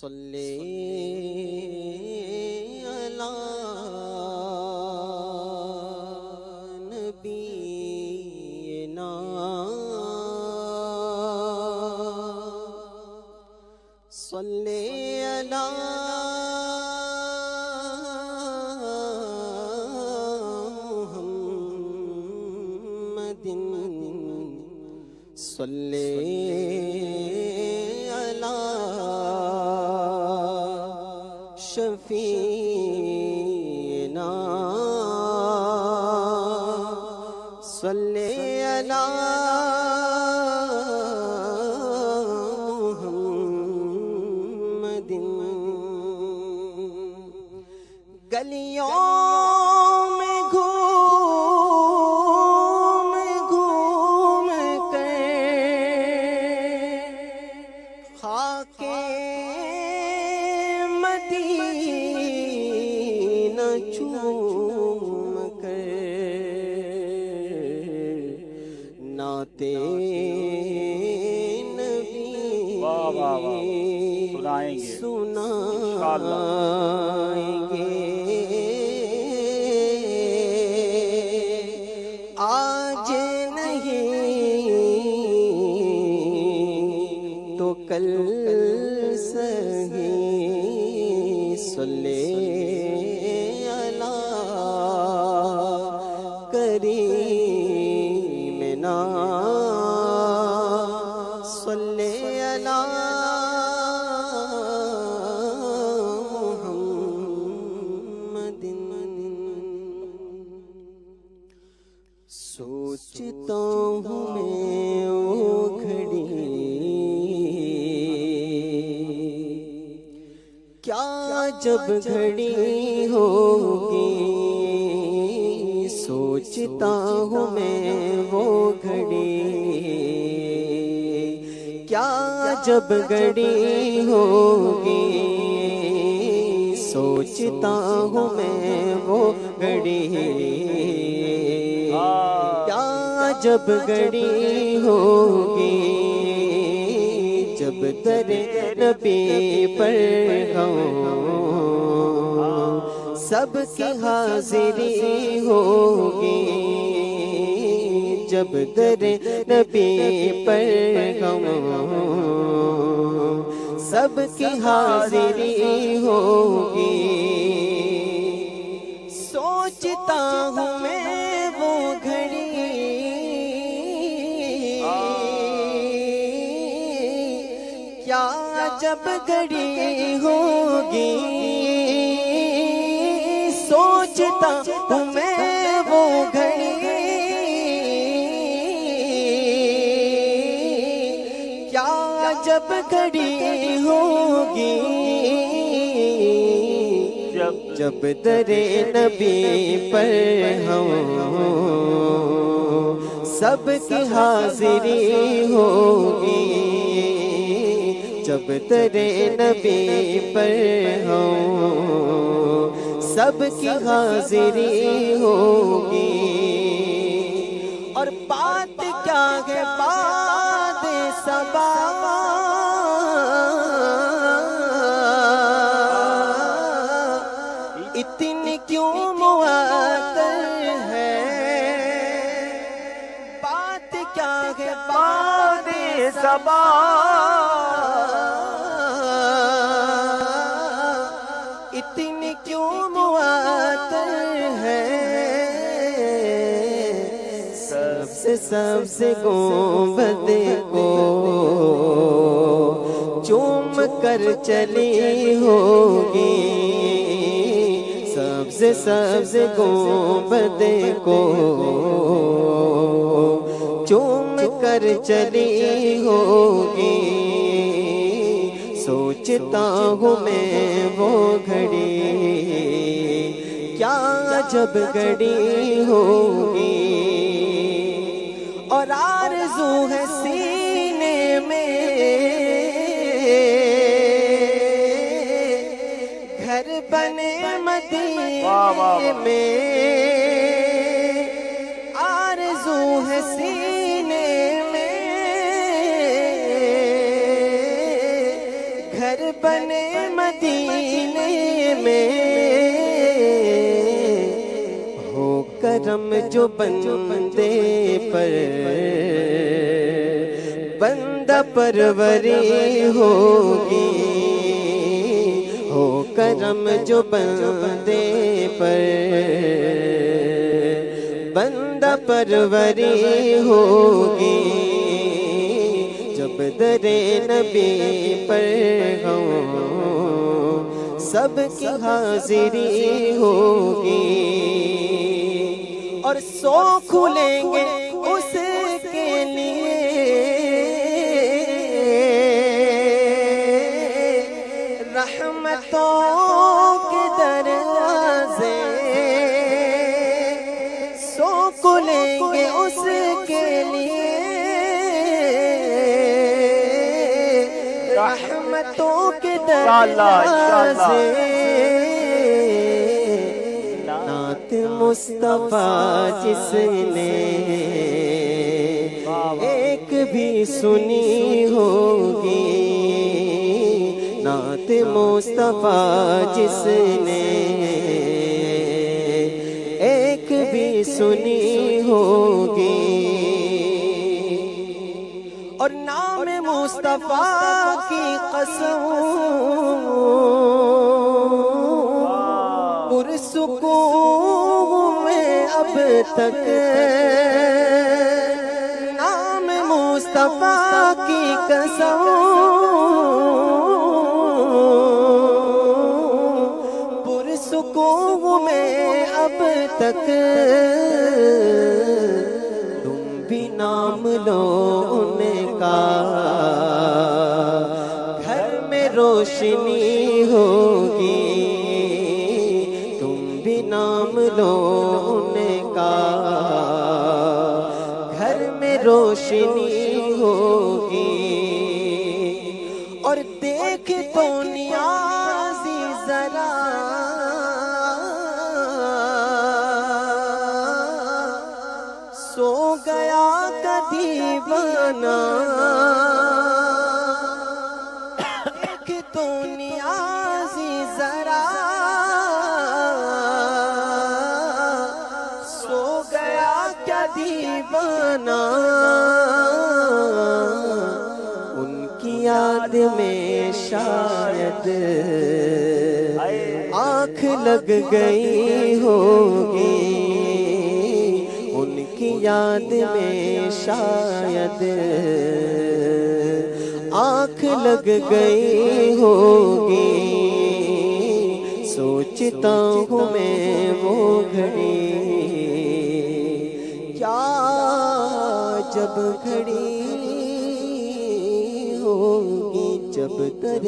صلی علی نبینا صلی علی محمد صلی شفیعنا صلی علی محمد گلیوں میں گھوم گھوم کر خاک مدینہ چوم کر نعت نبی سنائیں گے آج نہیں تو کل سہی صلی علی کریمنا صلی علی محمد سوچتا ہوں میں وہ گھڑی کیا جب گھڑی ہوگی سوچتا ہوں میں وہ گھڑی کیا جب گھڑی ہوگی سوچتا ہوں میں وہ گھڑی کیا جب گھڑی ہوگی جب در نبی پر سب کی حاضری ہوگی جب در نبی پر سب کی حاضری ہوگی سوچتا ہوں میں وہ گھڑی کیا جب گھڑی ہوگی سوچتا ہوں میں وہ گھڑی کیا جب گھڑی ہوگی جب در نبی پر سب کی حاضری ہوگی جب در نبی پر سب کی حاضری ہوگی اور بات کیا ہے باد صبا اتنی کیوں معطل ہے بات کیا ہے باد صبا اتنی کیوں معطل ہے سب سے گنبد کو چوم کر چلی ہوگی سب سے گنبد کو چوم کر چلی ہوگی سوچتا ہوں میں وہ گھڑی کیا جب گھڑی ہوگی اور آرزو ہے سینے میں گھر بنے مدینے میں آرزو ہے سینے میں گھر بنے مدینے میں ہو کرم جو بندے پر بندہ پروری ہوگی، ہو کرم جو بندے پر بندہ پروری ہوگی، جب در نبی پر ہوں سب کی حاضری ہوگی، اور سو کھلیں گے اس کے لیے رحمتوں کے دروازے، سو کھلیں گے اس کے لیے رحمتوں کے دروازے، نعت مصطفیٰ جس نے ایک بھی سنی ہوگی، نعت مصطفیٰ جس نے ایک بھی سنی ہوگی، اور نام مصطفیٰ کی قسم پرسکون میں اب تک، نام مصطفیٰ کی قسم پرسکون میں اب تک، تم بھی نام لو ان کا گھر میں روشنی ہوگی، تم بھی نام لو ان کا گھر میں روشنی ہوگی، اور دیکھ تو نیازی ذرا سو گیا کا دیوانہ، دیکھ تو نیازی ذرا سو گیا کیا دیوانہ، ان کی یاد میں شاید آنکھ لگ گئی ہوگی، ان کی یاد میں شاید آنکھ لگ گئی ہوگی، سوچتا ہوں میں وہ گھڑی کیا جب گھڑی ہوگی، جب در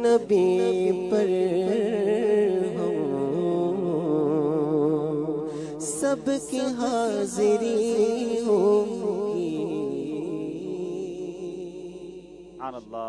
نبی پر سب کی حاضری ہوگی۔ سبحان اللہ۔